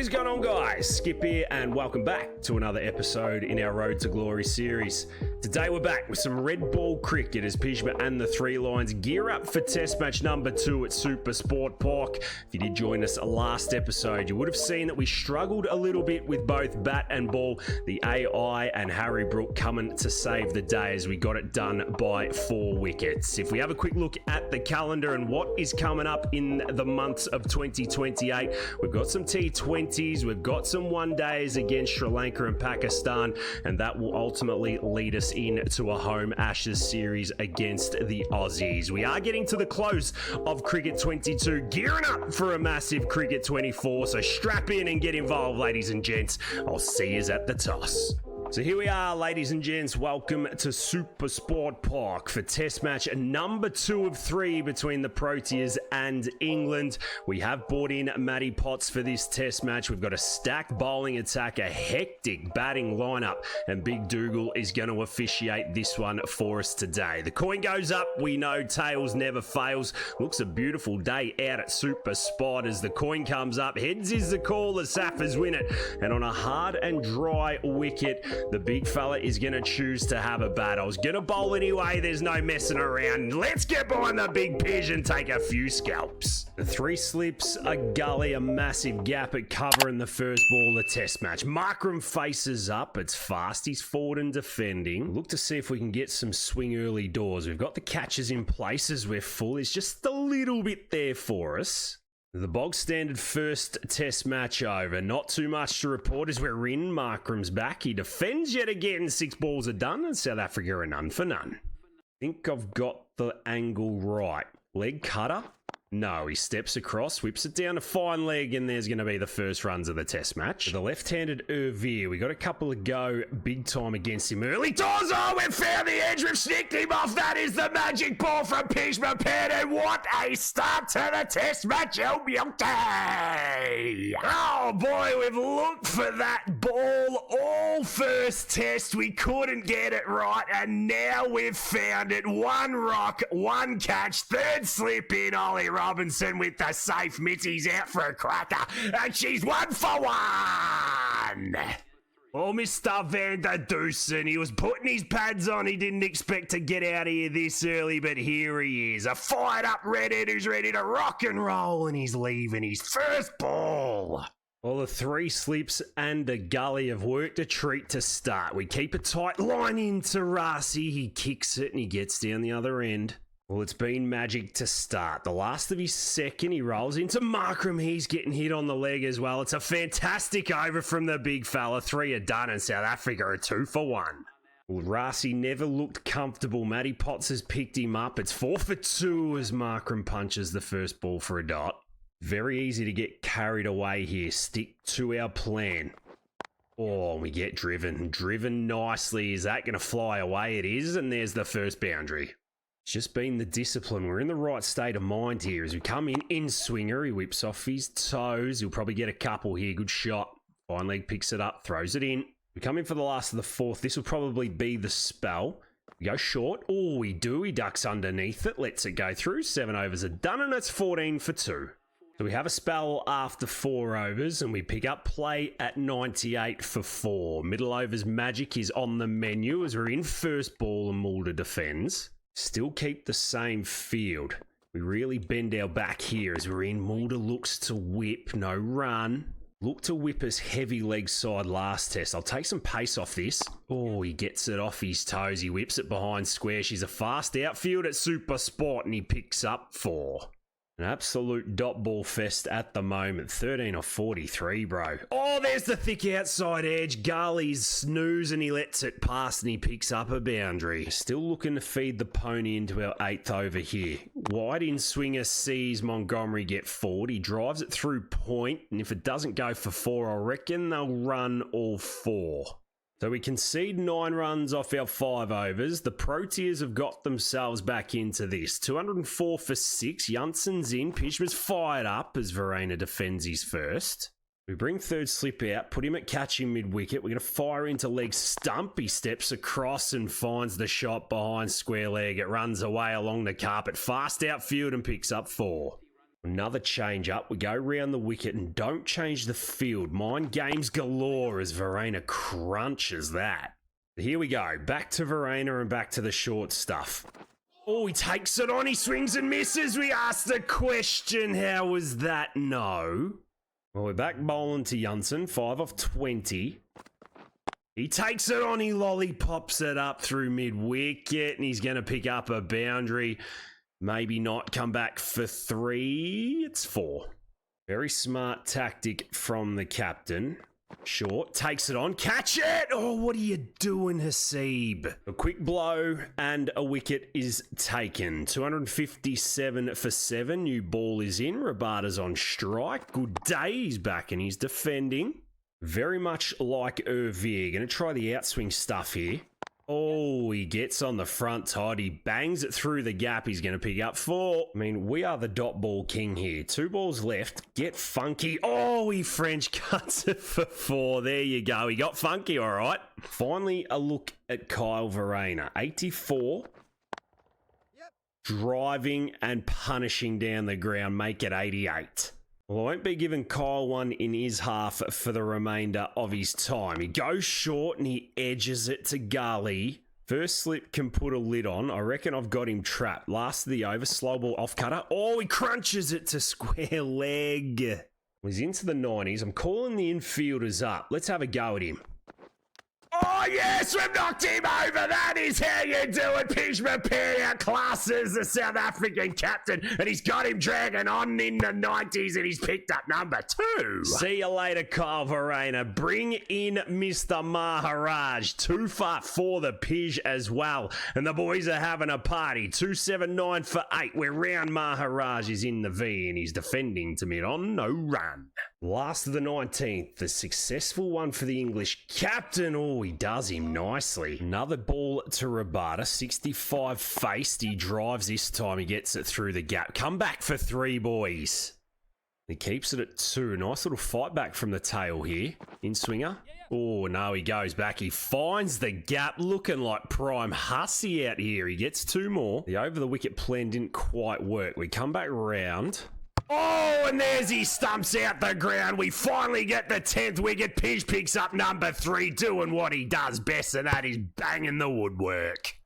What is going on, guys? Skip here and welcome back to another episode in our Road to Glory series. Today we're back with some red ball cricket as Pjizma and the Three Lions gear up for test match number 2 at Super Sport Park. If you did join us last episode, you would have seen that we struggled a little bit with both bat and ball. The AI and Harry Brook coming to save the day as we got it done by 4 wickets. If we have a quick look at the calendar and what is coming up in the months of 2028, we've got some T20s, we've got some one days against Sri Lanka and Pakistan, and that will ultimately lead us into a home Ashes series against the Aussies. We are getting to the close of Cricket 22, gearing up for a massive Cricket 24, so strap in and get involved, ladies and gents. I'll see you at the toss. So here we are, ladies and gents. Welcome to Super Sport Park for test match number 2 of 3 between the Proteas and England. We have brought in Matty Potts for this test match. We've got a stacked bowling attack, a hectic batting lineup, and Big Dougal is going to officiate this one for us today. The coin goes up. We know tails never fails. Looks a beautiful day out at Super Spot as the coin comes up. Heads is the call. The Saffers win it. And on a hard and dry wicket, the big fella is going to choose to have a bat. I was going to bowl anyway. There's no messing around. Let's get behind the big pigeon and take a few scalps. The 3 slips, a gully, a massive gap at cover in the first ball of the test match. Markram faces up. It's fast. He's forward and defending. Look to see if we can get some swing early doors. We've got the catches in place as we're full. It's just a little bit there for us. The bog standard first test match over. Not too much to report as we're in. Markram's back. He defends yet again. 6 balls are done and South Africa are none for none. Think I've got the angle right. Leg cutter? No, he steps across, whips it down a fine leg, and there's going to be the first runs of the test match. The left-handed Irveer, we got a couple of go big time against him early doors. Oh, we've found the edge, we've snicked him off. That is the magic ball from Pjizma, and what a start to the test match, El Beauty! Oh boy, we've looked for that ball all first test. We couldn't get it right, and now we've found it. 1 rock, 1 catch, 3rd slip in. Ollie Robinson with the safe mitties out for a cracker, and she's 1 for 1. Oh, Mr. Van der Dusen, he was putting his pads on. He didn't expect to get out of here this early, but here he is, a fired up redhead who's ready to rock and roll, and he's leaving his first ball. Well, the 3 slips and a gully have worked a treat to start. We keep a tight line into Rasi. He kicks it and he gets down the other end. Well, it's been magic to start. The last of his second, he rolls into Markram. He's getting hit on the leg as well. It's a fantastic over from the big fella. 3 are done and South Africa are 2 for 1. Well, Rasi never looked comfortable. Matty Potts has picked him up. It's 4 for 2 as Markram punches the first ball for a dot. Very easy to get carried away here. Stick to our plan. Oh, we get driven. Driven nicely. Is that going to fly away? It is, and there's the first boundary. It's just been the discipline. We're in the right state of mind here. As we come in swinger, he whips off his toes. He'll probably get a couple here. Good shot. Fine leg picks it up, throws it in. We come in for the last of the 4th. This will probably be the spell. We go short. Oh, we do. He ducks underneath it. Lets it go through. 7 overs are done, and it's 14 for 2. So we have a spell after 4 overs, and we pick up play at 98 for 4. Middle overs magic is on the menu as we're in first ball and Mulder defends. Still keep the same field. We really bend our back here as we're in. Mulder looks to whip, no run. Look to whip us heavy leg side last test. I'll take some pace off this. Oh, he gets it off his toes. He whips it behind square. She's a fast outfield at Super Spot and he picks up 4. An absolute dot ball fest at the moment. 13 of 43, bro. Oh, there's the thick outside edge. Garley's snooze and he lets it pass and he picks up a boundary. Still looking to feed the pony into our 8th over here. Wide in swinger sees Montgomery get forward. He drives it through point, and if it doesn't go for 4, I reckon they'll run all 4. So we concede 9 runs off our 5 overs. The Proteas have got themselves back into this. 204 for 6. Jansen's in. Pjizma's fired up as Verena defends his first. We bring 3rd slip out, put him at catching mid-wicket. We're going to fire into leg stump. He steps across and finds the shot behind square leg. It runs away along the carpet. Fast outfield and picks up 4. Another change up. We go round the wicket and don't change the field. Mind games galore as Verena crunches that. Here we go. Back to Verena and back to the short stuff. Oh, he takes it on. He swings and misses. We ask the question, how was that? No. Well, we're back bowling to Janssen. 5 off 20. He takes it on. He lollipops it up through mid-wicket and he's going to pick up a boundary. Maybe not come back for 3. It's 4. Very smart tactic from the captain. Short, takes it on, catch it! Oh, what are you doing, Hasib? A quick blow and a wicket is taken. 257 for 7. New ball is in. Rabada's on strike. Good day. He's back and he's defending. Very much like Irvir. Going to try the outswing stuff here. Oh, he gets on the front tide. He bangs it through the gap. He's going to pick up 4. I mean, we are the dot ball king here. 2 balls left. Get funky. Oh, he French cuts it for 4. There you go. He got funky, all right. Finally, a look at Kyle Verena. 84. Yep. Driving and punishing down the ground. Make it 88. Well, I won't be giving Kyle one in his half for the remainder of his time. He goes short and he edges it to gully. First slip can put a lid on. I reckon I've got him trapped. Last of the over, slow ball off cutter. Oh, he crunches it to square leg. He's into the 90s. I'm calling the infielders up. Let's have a go at him. Oh, yes, we've knocked him over. That is how you do it. Pjizma classes the South African captain, and he's got him dragging on in the 90s, and he's picked up number 2. See you later, Kyle Verena. Bring in Mr. Maharaj. 2 for the Pij as well, and the boys are having a party. 279 for 8. We're round. Maharaj is in the V, and he's defending to mid-on. No run. Last of the 19th, the successful one for the English captain. Oh, he does him nicely. Another ball to Rabada, 65 faced. He drives this time. He gets it through the gap. Come back for 3, boys. He keeps it at 2. Nice little fight back from the tail here. In swinger. Oh, no, he goes back. He finds the gap, looking like prime hussy out here. He gets 2 more. The over-the-wicket plan didn't quite work. We come back round. Oh, and there's he stumps out the ground. We finally get the 10th wicket. Pij picks up number 3, doing what he does best, and that is banging the woodwork.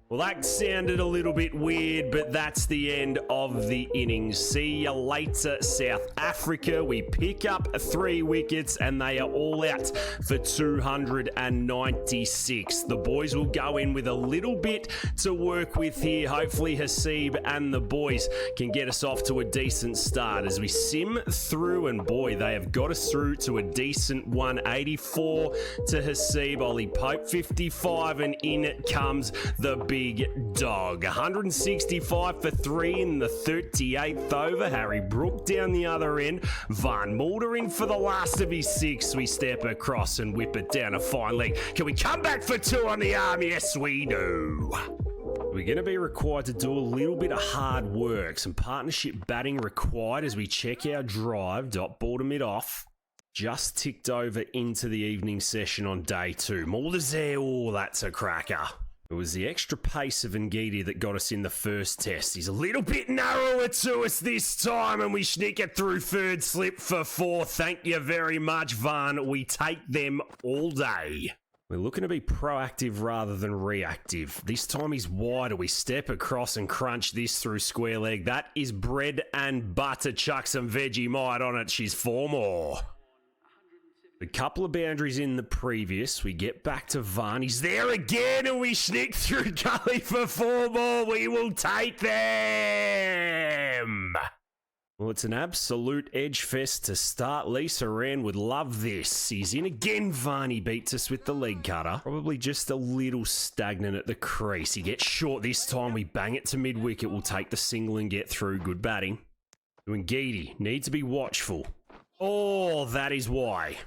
Well, that sounded a little bit weird, but that's the end of the innings. See you later, South Africa. We pick up 3 wickets, and they are all out for 296. The boys will go in with a little bit to work with here. Hopefully, Hasib and the boys can get us off to a decent start as we sim through, and boy, they have got us through to a decent 184 to Hasib. Ollie Pope, 55, and in it comes the big dog. 165 for 3 in the 38th over. Harry Brook down the other end. Van Mulder in for the last of his 6. We step across and whip it down a fine leg. Can we come back for 2 on the arm? Yes, we do. We're going to be required to do a little bit of hard work. Some partnership batting required as we check our drive. Dot ball to mid off. Just ticked over into the evening session on day 2. Mulder's there. Oh, that's a cracker. It was the extra pace of Ngidi that got us in the first test. He's a little bit narrower to us this time, and we sneak it through 3rd slip for 4. Thank you very much, Van. We take them all day. We're looking to be proactive rather than reactive. This time he's wider. We step across and crunch this through square leg. That is bread and butter. Chuck some Vegemite on it. She's 4 more. A couple of boundaries in the previous. We get back to Van. He's there again, and we sneak through gully for 4 more. We will take them. Well, it's an absolute edge fest to start. Lisa Rand would love this. He's in again. Varney beats us with the leg cutter. Probably just a little stagnant at the crease. He gets short this time. We bang it to mid-wicket. We'll take the single and get through. Good batting. Ngidi, need to be watchful. Oh, that is why.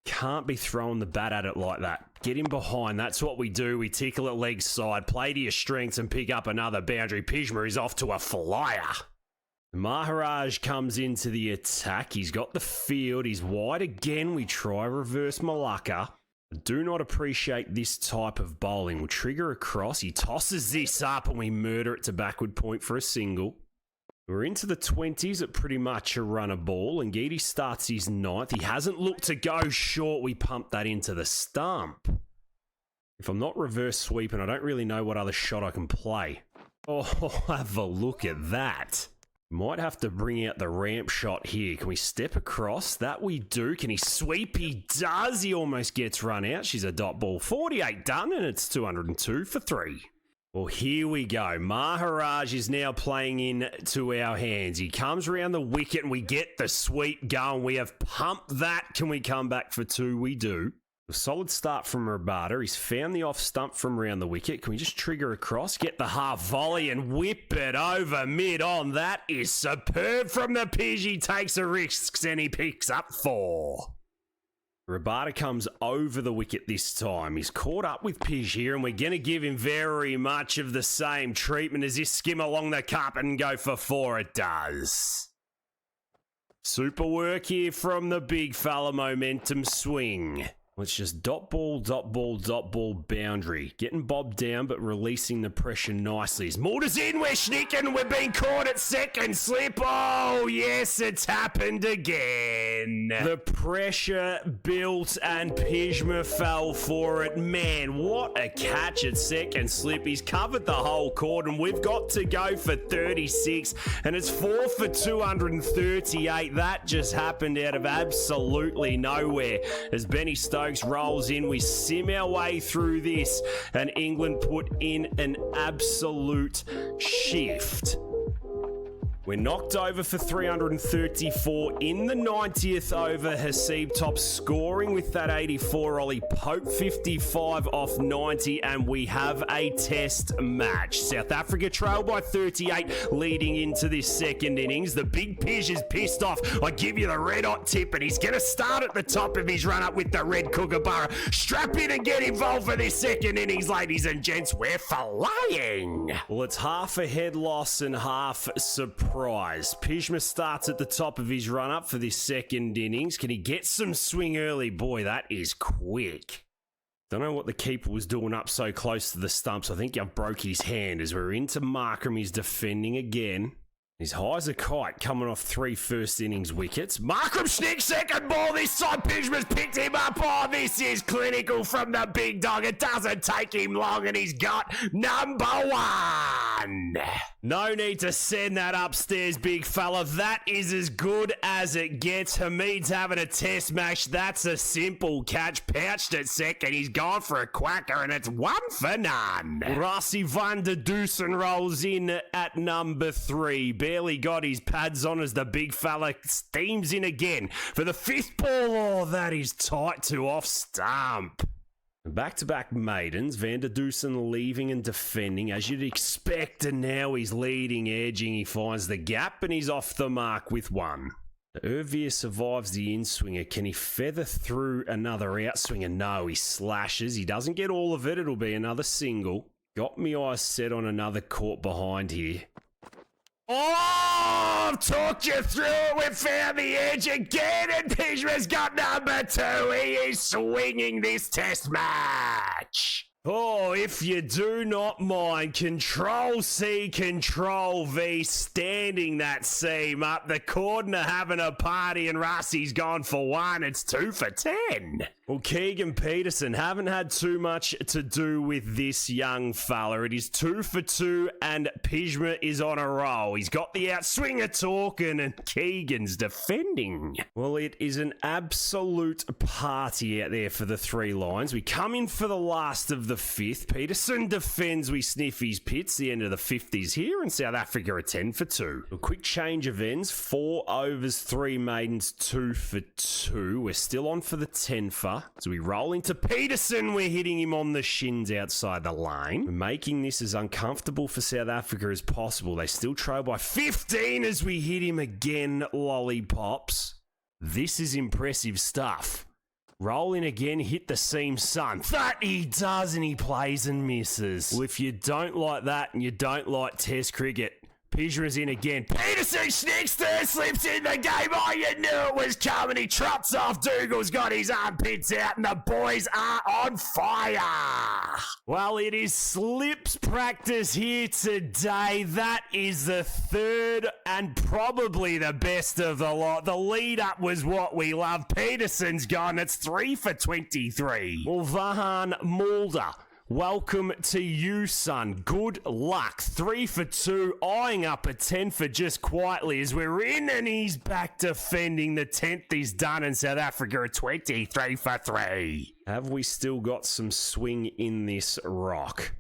Can't be throwing the bat at it like that. Get him behind. That's what we do. We tickle it leg side, play to your strengths and pick up another boundary. Pjizma is off to a flyer. Maharaj comes into the attack. He's got the field. He's wide again. We try reverse Malacca. Do not appreciate this type of bowling. We'll trigger across. He tosses this up and we murder it to backward point for a single. We're into the 20s at pretty much a runner ball, and Geedy starts his 9th. He hasn't looked to go short. We pump that into the stump. If I'm not reverse sweeping, I don't really know what other shot I can play. Oh, have a look at that. Might have to bring out the ramp shot here. Can we step across? That we do. Can he sweep? He does. He almost gets run out. She's a dot ball. 48 done, and it's 202 for 3. Well, here we go. Maharaj is now playing in to our hands. He comes around the wicket and we get the sweep going. We have pumped that. Can we come back for 2? We do. A solid start from Rabada. He's found the off stump from around the wicket. Can we just trigger across, get the half volley and whip it over mid on? That is superb from the Pij. He takes a risk and he picks up 4. Rabada comes over the wicket this time. He's caught up with Pij here, and we're going to give him very much of the same treatment as this skim along the carpet and go for 4. It does. Super work here from the big fella. Momentum swing. Let's just dot ball, boundary. Getting bobbed down, but releasing the pressure nicely. As Mulder's in, we're schnicking. We're being caught at second slip. Oh, yes, it's happened again. The pressure built and Pjizma fell for it. Man, what a catch at second slip. He's covered the whole court, and we've got to go for 36, and it's 4 for 238. That just happened out of absolutely nowhere. As Benny Stokes rolls in, we sim our way through this, and England put in an absolute shift. We're knocked over for 334 in the 90th over. Haseeb top scoring with that 84. Ollie Pope 55 off 90, and we have a test match. South Africa trail by 38 leading into this second innings. The big Pij is pissed off. I give you the red hot tip, and he's going to start at the top of his run up with the red kookaburra. Strap in and get involved for this second innings, ladies and gents. We're flying. Well, it's half a head loss and half surprise. Pjizma starts at the top of his run-up for this second innings. Can he get some swing early? Boy, that is quick. Don't know what the keeper was doing up so close to the stumps. I think I've broke his hand as we're into Markham. He's defending again. He's high as a kite, coming off 3 first innings wickets. Markham sneaks second ball this time. Pjizma's picked him up. Oh, this is clinical from the big dog. It doesn't take him long, and he's got number 1. No need to send that upstairs, big fella. That is as good as it gets. Hamid's having a test match. That's a simple catch. Pouched at second. He's gone for a quacker, and it's 1 for none. Rassie van der Dusen rolls in at number 3. Barely got his pads on as the big fella steams in again for the 5th ball. Oh, that is tight to off stump. Back-to-back maidens. Van der Dusen leaving and defending as you'd expect, and now he's leading, edging. He finds the gap and he's off the mark with 1. Irvia survives the in-swinger. Can he feather through another outswinger? No, he slashes. He doesn't get all of it. It'll be another single. Got me eyes set on another court behind here. Oh, I've talked you through it. We've found the edge again, and Pjizma's got number 2. He is swinging this test match. Oh, if you do not mind, Control-C, Control-V, standing that seam up. The Cordner having a party, and Rassie's gone for 1. It's 2 for 10. Well, Keegan Peterson haven't had too much to do with this young fella. It is 2 for 2, and Pjizma is on a roll. He's got the outswinger talking, and Keegan's defending. Well, it is an absolute party out there for the 3 lines. We come in for the last of the 5th. Peterson defends. We sniff his pits. The end of the 50s here, and South Africa are 10 for 2. A quick change of ends. 4 overs, 3 maidens, 2 for 2. We're still on for the 10-fer. So we roll into Peterson. We're hitting him on the shins outside the lane. We're making this as uncomfortable for South Africa as possible. They still trail by 15 as we hit him again. Lollipops. This is impressive stuff. Roll in again, hit the seam, son. That he does, and he plays and misses. Well, if you don't like that and you don't like Test cricket, Pjizma's in again. Peterson sneaks third, slips in the game. Oh, you knew it was coming. He trots off. Dougal's got his armpits out, and the boys are on fire. Well, it is slips practice here today. That is the third and probably the best of the lot. The lead up was what we love. Peterson's gone. It's 3 for 23. Well, Vahan Mulder, welcome to you, son. Good luck. 3 for 2, eyeing up a 10 for just quietly as we're in, and he's back defending. The 10th he's done, and South Africa are 23 for 3. Have we still got some swing in this rock?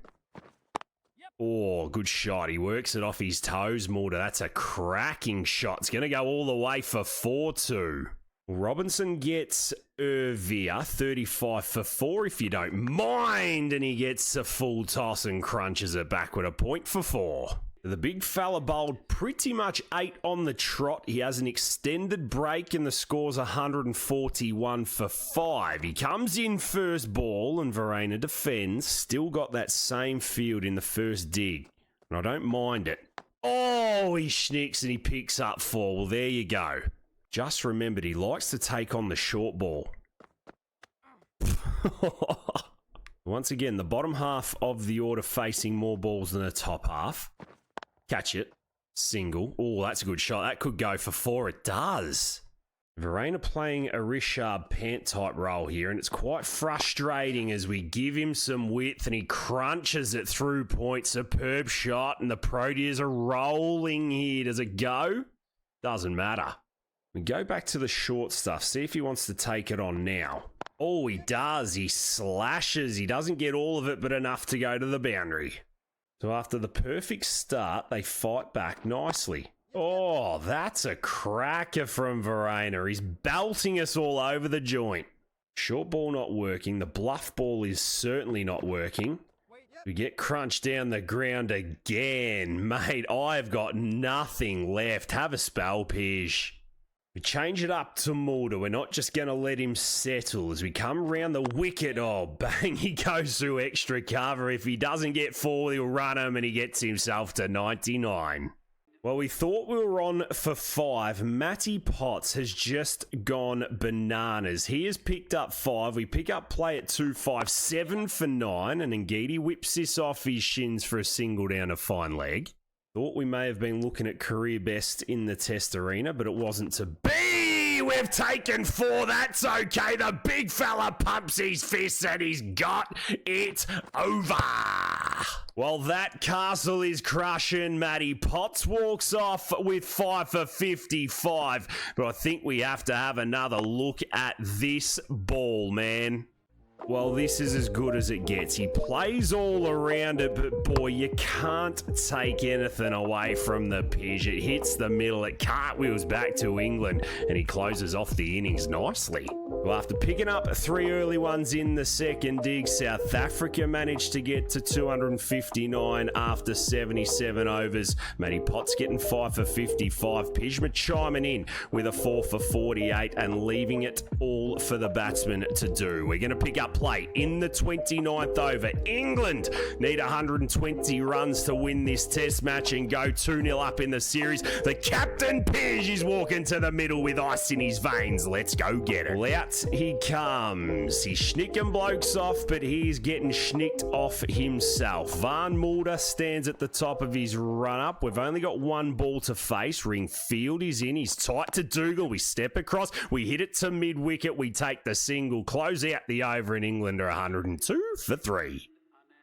Oh, good shot. He works it off his toes, Mulder. That's a cracking shot. It's going to go all the way for 4-2. Robinson gets Irvia, 35 for 4 if you don't mind, and he gets a full toss and crunches it back with a point for 4. The big fella bowled pretty much 8 on the trot. He has an extended break and the score's 141 for 5. He comes in first ball and Verena defends. Still got that same field in the first dig, and I don't mind it. Oh, he schnicks and he picks up 4. Well, there you go. Just remembered he likes to take on the short ball. Once again, the bottom half of the order facing more balls than the top half. Catch it. Single. Oh, that's a good shot. That could go for 4. It does. Verena playing a Richard Pant type role here, and it's quite frustrating as we give him some width and he crunches it through point. Superb shot, and the Proteas are rolling here. Does it go? Doesn't matter. We go back to the short stuff, see if he wants to take it on now. Oh, he does. He slashes. He doesn't get all of it, but enough to go to the boundary. So after the perfect start, they fight back nicely. Oh, that's a cracker from Verena. He's belting us all over the joint. Short ball not working. The bluff ball is certainly not working. We get crunched down the ground again. Mate, I've got nothing left. Have a spell, Pij. We change it up to Mulder. We're not just going to let him settle. As we come round the wicket, oh, bang, he goes through extra cover. If he doesn't get 4, he'll run him, and he gets himself to 99. Well, we thought we were on for 5. Matty Potts has just gone bananas. He has picked up 5. We pick up play at 2-5, 7 for 9, and Ngidi whips this off his shins for a single down a fine leg. Thought we may have been looking at career best in the test arena, but it wasn't to be. We've taken 4. That's okay. The big fella pumps his fists and he's got it over. Well, that castle is crushing. Matty Potts walks off with 5 for 55, but I think we have to have another look at this ball, man. Well, this is as good as it gets. He plays all around it, but boy, you can't take anything away from the Pij. It hits the middle, it cartwheels back to England, and he closes off the innings nicely. Well, after picking up 3 early ones in the second dig, South Africa managed to get to 259 after 77 overs. Matty Potts getting 5 for 55. Pjizma chiming in with a 4 for 48 and leaving it all for the batsman to do. We're going to pick up play in the 29th over. England need 120 runs to win this test match and go 2-0 up in the series. The captain Pij is walking to the middle with ice in his veins. Let's go get it. Well, out he comes. He's schnicking blokes off, but he's getting schnicked off himself. Van Mulder stands at the top of his run-up. We've only got 1 ball to face. Ring field is in. He's tight to Dougal. We step across. We hit it to mid-wicket. We take the single. Close out the over, and England are 102 for 3.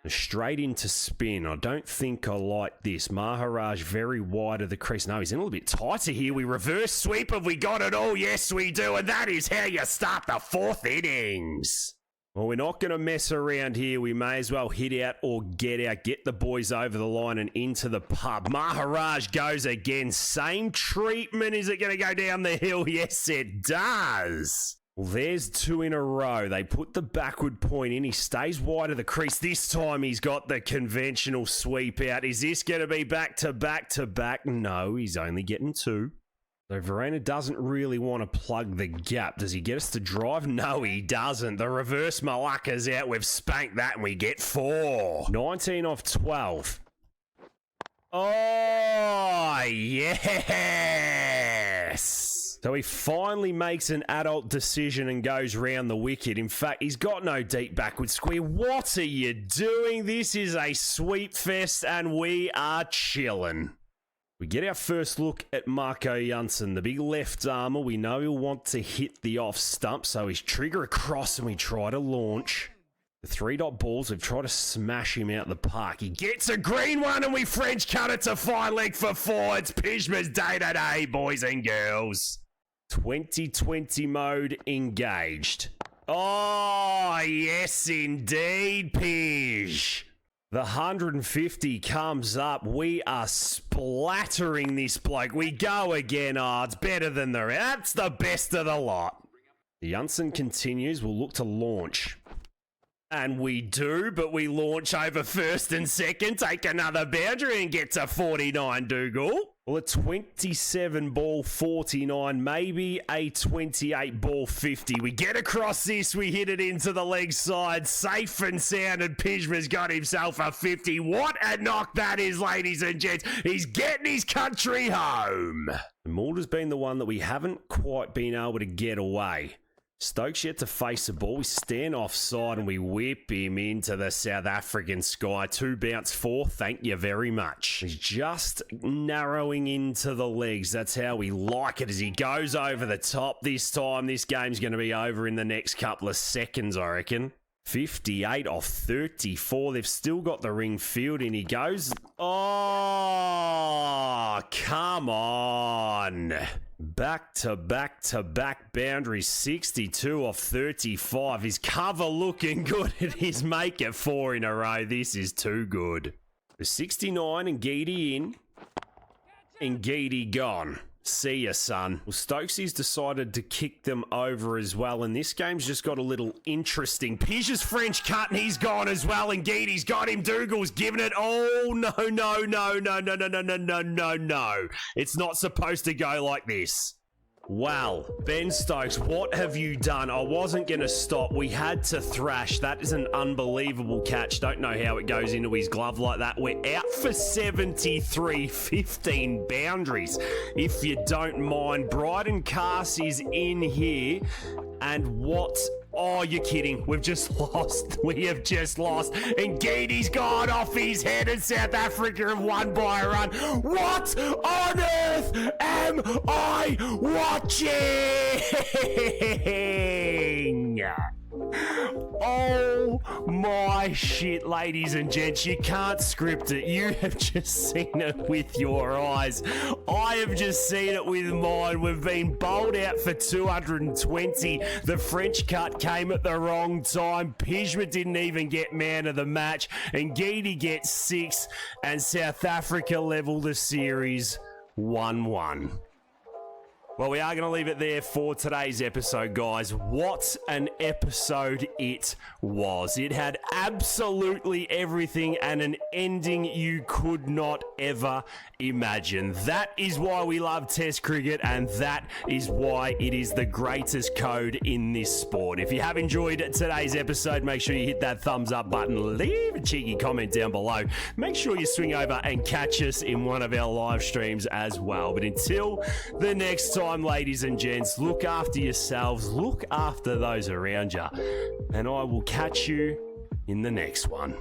Straight into spin. I don't think I like this. Maharaj very wide of the crease. No, he's in a little bit tighter here. We reverse sweep. Have we got it all? Yes, we do. And that is how you start the 4th innings. Well, we're not going to mess around here. We may as well hit out or get out. Get the boys over the line and into the pub. Maharaj goes again. Same treatment. Is it going to go down the hill? Yes, it does. Well, there's 2 in a row. They put the backward point in. He stays wide of the crease. This time he's got the conventional sweep out. Is this going to be back to back to back? No, he's only getting 2. So Verena doesn't really want to plug the gap. Does he get us to drive? No, he doesn't. The reverse Malacca's out. We've spanked that and we get 4. 19 off 12. Oh, yes! So he finally makes an adult decision and goes round the wicket. In fact, he's got no deep backward square. What are you doing? This is a sweep fest and we are chilling. We get our first look at Marco Janssen, the big left armer. We know he'll want to hit the off stump, so he's trigger across and we try to launch. The 3-dot balls, we've tried to smash him out the park. He gets a green one and we French cut it to fine leg for 4. It's Pjizma's day today, boys and girls. 2020 mode engaged. Oh, yes, indeed, Pij. The 150 comes up. We are splattering this bloke. We go again. Oh, it's better than the rest. That's the best of the lot. The Janssen continues. We'll look to launch. And we do, but we launch over first and second, take another boundary and get to 49, Dougal. Well, a 27 ball 49, maybe a 28 ball 50. We get across this, we hit it into the leg side, safe and sound, and Pjizma's got himself a 50. What a knock that is, ladies and gents. He's getting his country home. Mulder's been the one that we haven't quite been able to get away. Stokes yet to face the ball. We stand offside and we whip him into the South African sky. 2 bounce 4. Thank you very much. He's just narrowing into the legs. That's how we like it as he goes over the top this time. This game's going to be over in the next couple of seconds, I reckon. 58 off 34. They've still got the ring field and he goes. Oh, come on. Back to back boundaries, 62 off 35. His cover looking good at his make it 4 in a row. This is too good. The 69 and Geedy in. And Geedy gone. See ya, son. Well, Stokesy's decided to kick them over as well, and this game's just got a little interesting. Pij's French cut, and he's gone as well, and Geedy's got him. Dougal's giving it. Oh, no. It's not supposed to go like this. Well, Ben Stokes, what have you done? I wasn't going to stop. We had to thrash. That is an unbelievable catch. Don't know how it goes into his glove like that. We're out for 73, 15 boundaries. If you don't mind, Bryden Cass is in here. And what? Oh, you're kidding. We've just lost. We have just lost. And Geedy's gone off his head and South Africa have won by a run. What on earth am I watching? Oh my shit, ladies and gents. You can't script it. You have just seen it with your eyes. I have just seen it with mine. We've been bowled out for 220. The French cut came at the wrong time. Pjizma didn't even get man of the match. And Geedy gets 6. And South Africa level the series 1-1. Well, we are going to leave it there for today's episode, guys. What an episode it was. It had absolutely everything and an ending you could not ever imagine. That is why we love Test cricket, and that is why it is the greatest code in this sport. If you have enjoyed today's episode, make sure you hit that thumbs up button. Leave a cheeky comment down below. Make sure you swing over and catch us in one of our live streams as well. But until the next time, ladies and gents, look after yourselves, look after those around you, and I will catch you in the next one.